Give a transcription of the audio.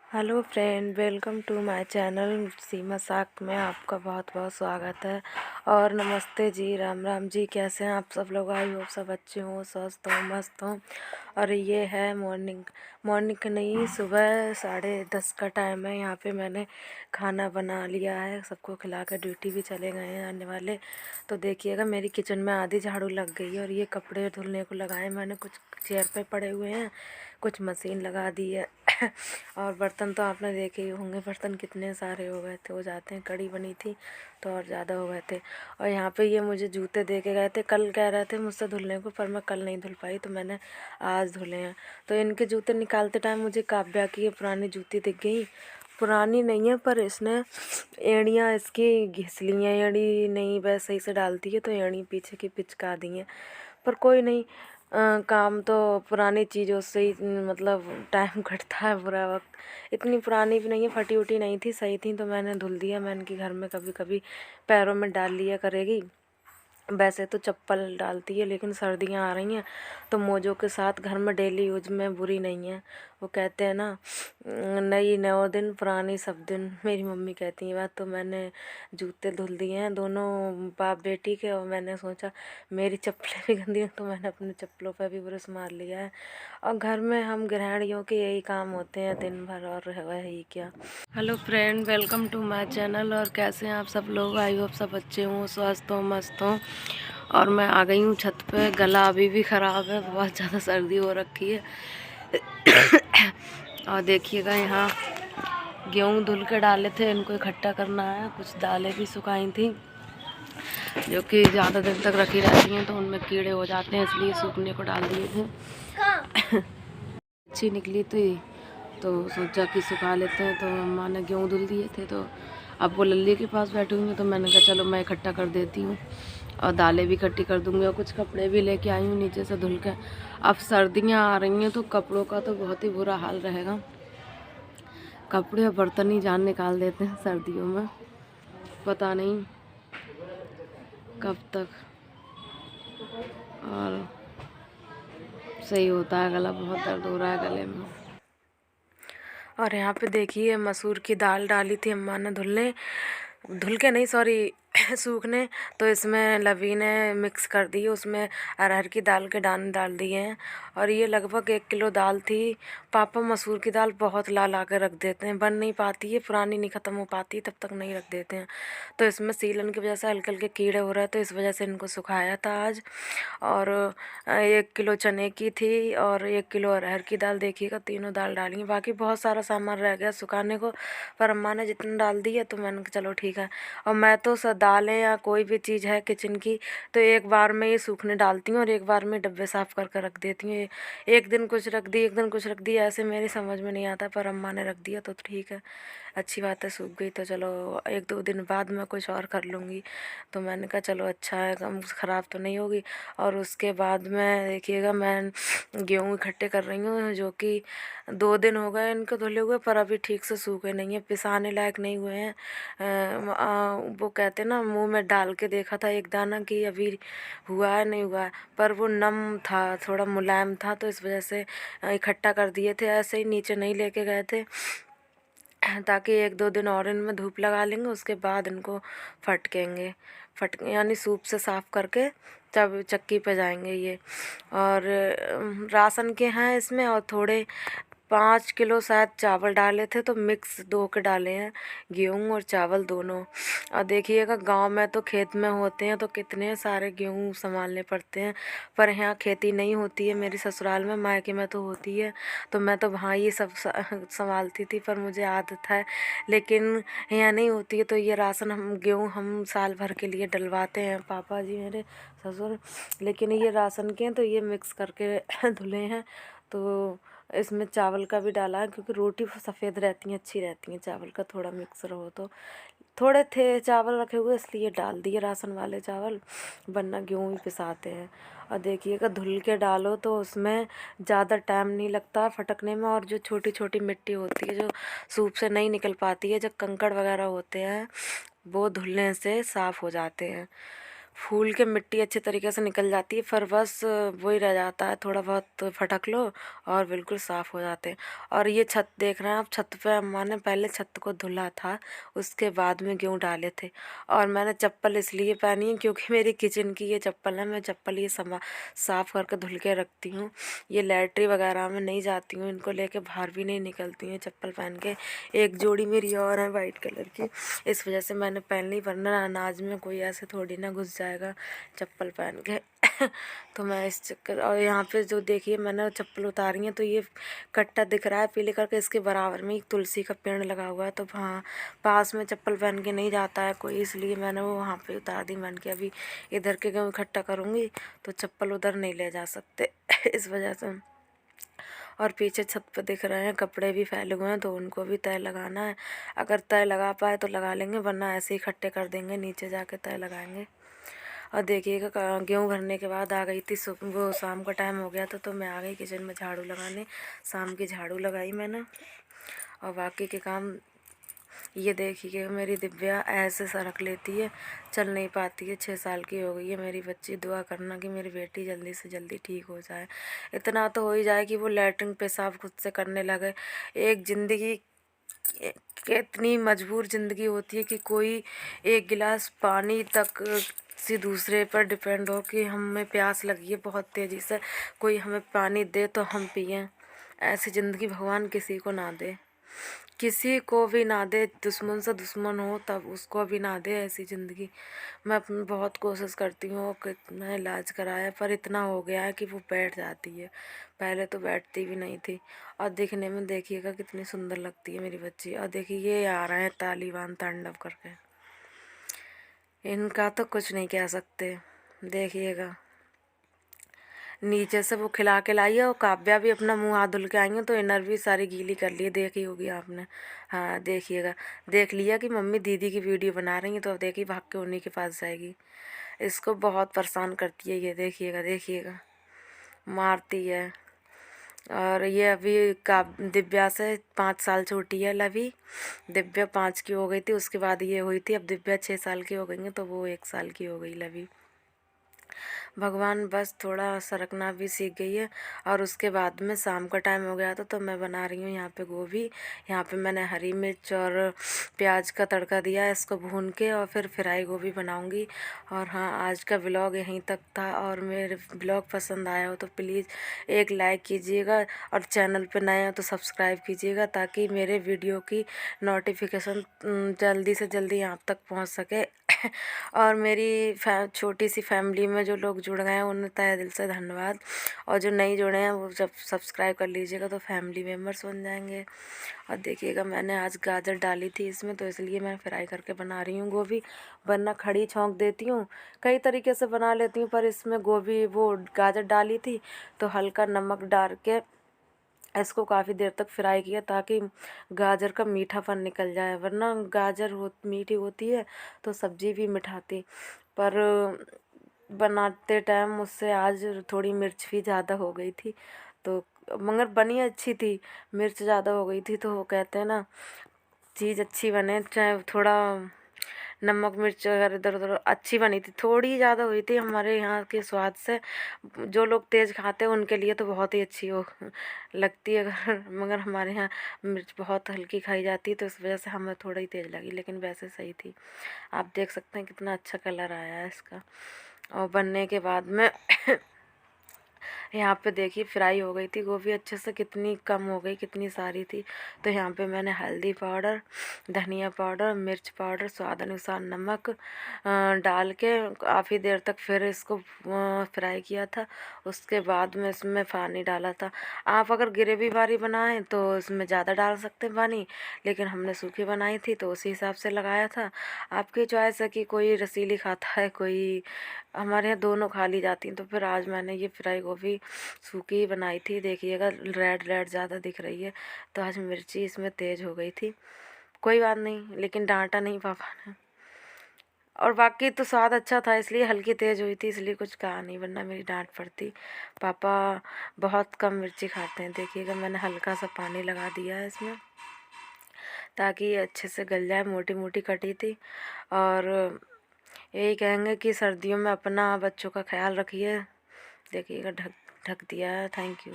Hello friend, welcome to my channel Seema साक में आपका बहुत बहुत स्वागत है। और नमस्ते जी, राम राम जी। कैसे हैं आप सब लोग? आई होप सब अच्छे हों, स्वस्थ हों, मस्त हों। और ये है मॉर्निंग नहीं, सुबह 10:30 का टाइम है। यहाँ पे मैंने खाना बना लिया है, सबको खिला कर ड्यूटी भी चले गए हैं आने वाले। तो देखिएगा मेरी किचन में आधी झाड़ू लग गई है। और ये कपड़े धुलने को लगाए मैंने, कुछ चेयर पे पड़े हुए हैं, कुछ मशीन लगा दी है। और बर्तन तो आपने देखे ही होंगे, बर्तन कितने सारे हो जाते हैं। कड़ी बनी थी तो और ज़्यादा हो गए थे। और यहाँ पे ये मुझे जूते दे के गए थे, कल कह रहे थे मुझसे धुलने को, पर मैं कल नहीं धुल पाई तो मैंने आज धुले हैं। तो इनके जूते निकालते टाइम मुझे काव्या की ये पुरानी जूती दिख गई। पुरानी नहीं है पर इसने एड़ियाँ इसकी घिस ली हैं। एड़ी नहीं वैसे सही से डालती है तो एड़ी पीछे की पिचका दी हैं। पर कोई नहीं, काम तो पुरानी चीज़ों से ही मतलब टाइम कटता है। बुरा वक्त इतनी पुरानी भी नहीं है, फटी उटी नहीं थी, सही थी तो मैंने धुल दिया। मैंने कि घर में कभी कभी पैरों में डाल लिया करेगी। वैसे तो चप्पल डालती है लेकिन सर्दियाँ आ रही हैं तो मोजों के साथ घर में डेली यूज में बुरी नहीं है। वो कहते हैं ना, नई नौ दिन पुरानी सब दिन, मेरी मम्मी कहती है बात। तो मैंने जूते धुल दिए हैं दोनों बाप बेटी के। और मैंने सोचा मेरी चप्पलें भी गंदी हैं तो मैंने अपने चप्पलों पर भी ब्रश मार लिया है। और घर में हम गृहिणियों के यही काम होते हैं दिन भर, और है ही क्या। Hello friend, welcome to my channel. और कैसे हैं आप सब लोग? आई होप सब अच्छे हों, स्वस्थ हों, मस्त हों। और मैं आ गई हूँ छत पे। गला अभी भी ख़राब है, बहुत ज़्यादा सर्दी हो रखी है। और देखिएगा यहाँ गेहूँ धुल के डाले थे, इनको इकट्ठा करना है। कुछ दालें भी सुखाई थी जो कि ज़्यादा दिन तक रखी रहती हैं तो उनमें कीड़े हो जाते हैं, इसलिए सूखने को डाल दिए थे। अच्छी निकली थी तो सोचा कि सुखा लेते हैं। तो अम्मा ने गेहूँ धुल दिए थे तो अब वो लल्ली के पास बैठी हुई हैं तो मैंने कहा चलो मैं इकट्ठा कर देती हूँ और दालें भी इकट्ठी कर दूँगी। और कुछ कपड़े भी लेके आई हूँ नीचे से धुल के। अब सर्दियाँ आ रही हैं तो कपड़ों का तो बहुत ही बुरा हाल रहेगा। कपड़े और बर्तन ही जान निकाल देते हैं सर्दियों में, पता नहीं कब तक और सही होता है। गला बहुत दर्द हो रहा है गले में। और यहाँ पे देखिए मसूर की दाल डाली थी अम्मा ने धुल के नहीं, सॉरी, सूखने। तो इसमें लवी ने मिक्स कर दी, उसमें अरहर की दाल के दाने डाल दिए हैं। और ये लगभग 1 किलो दाल थी। पापा मसूर की दाल बहुत ला के रख देते हैं, बन नहीं पाती है, पुरानी नहीं ख़त्म हो पाती तब तक नहीं रख देते हैं। तो इसमें सीलन की वजह से हल्के हल्के कीड़े हो रहे हैं तो इस वजह से इनको सुखाया था आज। और 1 किलो चने की थी और 1 किलो अरहर की दाल। देखिएगा तीनों दाल डाली, बाकी बहुत सारा सामान रह गया सुखाने को, पर अम्मा ने जितना डाल दिया तो मैंने कहा चलो ठीक है। और मैं तो दालें या कोई भी चीज़ है किचन की तो एक बार में ये सूखने डालती हूँ और एक बार में डब्बे साफ़ करके रख देती हूँ। एक दिन कुछ रख दी, एक दिन कुछ रख दी, ऐसे मेरी समझ में नहीं आता, पर अम्मा ने रख दिया तो ठीक है, अच्छी बात है। सूख गई तो चलो 1-2 दिन बाद मैं कुछ और कर लूँगी। तो मैंने कहा चलो अच्छा है, कम ख़राब तो नहीं होगी। और उसके बाद में देखिएगा मैं गेहूँ इकट्ठे कर रही हूँ जो कि 2 दिन हो गए इनको धुले हुए, पर अभी ठीक से सूखे नहीं है, पिसाने लायक नहीं हुए हैं। वो कहते ना, मुंह में डाल के देखा था एक दाना कि अभी हुआ है नहीं हुआ है, पर वो नम था, थोड़ा मुलायम था तो इस वजह से इकट्ठा कर दिए थे। ऐसे ही नीचे नहीं लेके गए थे ताकि 1-2 दिन और इनमें धूप लगा लेंगे, उसके बाद इनको फटकेंगे यानी सूप से साफ़ करके तब चक्की पे जाएंगे ये। और राशन के हैं इसमें, और थोड़े 5 किलो शायद चावल डाले थे तो मिक्स 2 के डाले हैं, गेहूँ और चावल दोनों। और देखिएगा गांव में तो खेत में होते हैं तो कितने सारे गेहूँ संभालने पड़ते हैं, पर यहाँ खेती नहीं होती है। मेरी ससुराल में, मायके में तो होती है तो मैं तो वहाँ ये सब संभालती थी, पर मुझे आदत है। लेकिन यहाँ नहीं होती है तो ये राशन गेहूँ हम साल भर के लिए डलवाते हैं पापा जी मेरे ससुर। लेकिन ये राशन के हैं तो ये मिक्स करके धुले हैं। तो इसमें चावल का भी डाला है क्योंकि रोटी सफ़ेद रहती हैं, अच्छी रहती हैं, चावल का थोड़ा मिक्स रहो तो। थोड़े थे चावल रखे हुए इसलिए डाल दिए राशन वाले चावल, वरना गेहूँ भी पिसाते हैं। और देखिएगा धुल के डालो तो उसमें ज़्यादा टाइम नहीं लगता फटकने में। और जो छोटी छोटी मिट्टी होती है जो सूप से नहीं निकल पाती है, जब कंकड़ वगैरह होते हैं वो धुलने से साफ़ हो जाते हैं। फूल के मिट्टी अच्छे तरीके से निकल जाती है, फिर बस वही रह जाता है, थोड़ा बहुत फटक लो और बिल्कुल साफ़ हो जाते हैं। और ये छत देख रहे हैं आप, छत पे अम्मा ने पहले छत को धुला था, उसके बाद में गेहूँ डाले थे। और मैंने चप्पल इसलिए पहनी है क्योंकि मेरी किचन की ये चप्पल है, मैं चप्पल ये साफ़ करके धुल के रखती हूँ। ये लैट्री वगैरह में नहीं जाती हूँ, इनको लेके बाहर भी नहीं निकलती हूँ चप्पल पहन के। एक जोड़ी मेरी और है वाइट कलर की, इस वजह से मैंने पहन ली, वरना अनाज में कोई ऐसे थोड़ी ना घुस जाएगा चप्पल पहन के। तो मैं इस चक्कर, और यहाँ पे जो देखिए मैंने चप्पल उतारी है तो ये कट्टा दिख रहा है पीले करके, इसके बराबर में एक तुलसी का पेड़ लगा हुआ है, तो वहाँ पास में चप्पल पहन के नहीं जाता है कोई, इसलिए मैंने वो वहाँ पे उतार दी। मैंने कि अभी इधर के गेहूँ इकट्ठा करूँगी तो चप्पल उधर नहीं ले जा सकते इस वजह से। और पीछे छत पर दिख रहे हैं कपड़े भी फैले हुए हैं, तो उनको भी तय लगाना है। अगर तय लगा पाए तो लगा लेंगे, वरना ऐसे ही इकट्ठे कर देंगे, नीचे जाके तय लगाएंगे। और देखिएगा गेहूँ भरने के बाद आ गई थी, वो शाम का टाइम हो गया था, तो मैं आ गई किचन में झाड़ू लगाने। शाम की झाड़ू लगाई मैंने, और बाकी के काम ये देखिए मेरी दिव्या ऐसे सरक लेती है, चल नहीं पाती है, 6 साल की हो गई है मेरी बच्ची। दुआ करना कि मेरी बेटी जल्दी से जल्दी ठीक हो जाए। इतना तो हो ही जाए कि वो लैट्रिन पेशाब खुद से करने लगे। एक ज़िंदगी कितनी मजबूर ज़िंदगी होती है कि कोई एक गिलास पानी तक किसी दूसरे पर डिपेंड हो कि हमें प्यास लगी है बहुत तेज़ी से, कोई हमें पानी दे तो हम पिएं। ऐसी ज़िंदगी भगवान किसी को ना दे, किसी को भी ना दे। दुश्मन से दुश्मन हो तब उसको भी ना दे ऐसी ज़िंदगी। मैं अपनी बहुत कोशिश करती हूँ, कितना इलाज कराया, पर इतना हो गया है कि वो बैठ जाती है, पहले तो बैठती भी नहीं थी। और दिखने में देखिएगा कितनी सुंदर लगती है मेरी बच्ची। और देखिए ये आ रहे हैं तालिबान तांडव करके, इनका तो कुछ नहीं कह सकते। देखिएगा नीचे से वो खिला के लाई है, और काव्या भी अपना मुंह हाथ धुल के आई है, तो इनर भी सारी गीली कर ली, देखी होगी आपने। हाँ देखिएगा, देख लिया कि मम्मी दीदी की वीडियो बना रही है, तो अब देखिए भाग के उन्हीं के पास जाएगी। इसको बहुत परेशान करती है ये, देखिएगा देखिएगा मारती है। और ये अभी का दिव्या से 5 साल छोटी है लवी। दिव्या 5 की हो गई थी, उसके बाद ये हुई थी, अब दिव्या 6 साल की हो गई है, तो वो 1 साल की हो गई लवी। भगवान बस थोड़ा सरकना भी सीख गई है। और उसके बाद में शाम का टाइम हो गया था, तो मैं बना रही हूँ यहाँ पे गोभी। यहाँ पे मैंने हरी मिर्च और प्याज का तड़का दिया है, इसको भून के, और फिर फ्राई गोभी बनाऊँगी। और हाँ, आज का व्लॉग यहीं तक था, और मेरे व्लॉग पसंद आया हो तो प्लीज़ एक लाइक कीजिएगा, और चैनल पे नए हो तो सब्सक्राइब कीजिएगा, ताकि मेरे वीडियो की नोटिफिकेशन जल्दी से जल्दी आप तक पहुँच सके। और मेरी छोटी सी फैमिली में जो लोग जुड़ गए हैं उन्हें तहे दिल से धन्यवाद, और जो नहीं जुड़े हैं वो जब सब्सक्राइब कर लीजिएगा तो फैमिली मेम्बर्स बन जाएंगे। और देखिएगा मैंने आज गाजर डाली थी इसमें, तो इसलिए मैं फ्राई करके बना रही हूँ गोभी, वरना खड़ी छौंक देती हूँ। कई तरीके से बना लेती हूँ, पर इसमें गोभी वो गाजर डाली थी तो हल्का नमक डाल के इसको काफ़ी देर तक फ्राई किया, ताकि गाजर का मीठापन निकल जाए, वरना गाजर मीठी होती है तो सब्ज़ी भी मिठाती। पर बनाते टाइम मुझसे आज थोड़ी मिर्च भी ज़्यादा हो गई थी, तो मगर बनी अच्छी थी, मिर्च ज़्यादा हो गई थी। तो वो कहते हैं ना, चीज़ अच्छी बने चाहे थोड़ा नमक मिर्च अगर इधर उधर, अच्छी बनी थी, थोड़ी ज़्यादा हुई थी हमारे यहाँ के स्वाद से। जो लोग तेज़ खाते हैं उनके लिए तो बहुत ही अच्छी हो लगती है, अगर मगर हमारे यहाँ मिर्च बहुत हल्की खाई जाती है, तो इस वजह से हमें थोड़ा ही तेज़ लगी, लेकिन वैसे सही थी। आप देख सकते हैं कितना अच्छा कलर आया है इसका। और बनने के बाद में यहाँ पे देखिए फ्राई हो गई थी गोभी अच्छे से, कितनी कम हो गई, कितनी सारी थी। तो यहाँ पे मैंने हल्दी पाउडर, धनिया पाउडर, मिर्च पाउडर, स्वाद अनुसार नमक डाल के काफ़ी देर तक फिर इसको फ्राई किया था। उसके बाद में इसमें पानी डाला था। आप अगर ग्रेवी वाली बनाएं तो इसमें ज़्यादा डाल सकते हैं पानी, लेकिन हमने सूखी बनाई थी तो उसी हिसाब से लगाया था। आपकी चॉइस है कि कोई रसीली खाता है, कोई, हमारे यहाँ दोनों खा ली जाती हैं। तो फिर आज मैंने ये फ्राई गोभी सूखी बनाई थी, देखिएगा रेड रेड ज़्यादा दिख रही है, तो आज मिर्ची इसमें तेज़ हो गई थी। कोई बात नहीं, लेकिन डांटा नहीं पापा ने, और बाकी तो स्वाद अच्छा था, इसलिए हल्की तेज़ हुई थी, इसलिए कुछ कहा नहीं, वरना मेरी डांट पड़ती। पापा बहुत कम मिर्ची खाते हैं। देखिएगा मैंने हल्का सा पानी लगा दिया है इसमें, ताकि ये अच्छे से गल जाए, मोटी मोटी कटी थी। और यही कहेंगे कि सर्दियों में अपना बच्चों का ख्याल रखिए। देखिएगा ढक ढक दिया है। Thank you.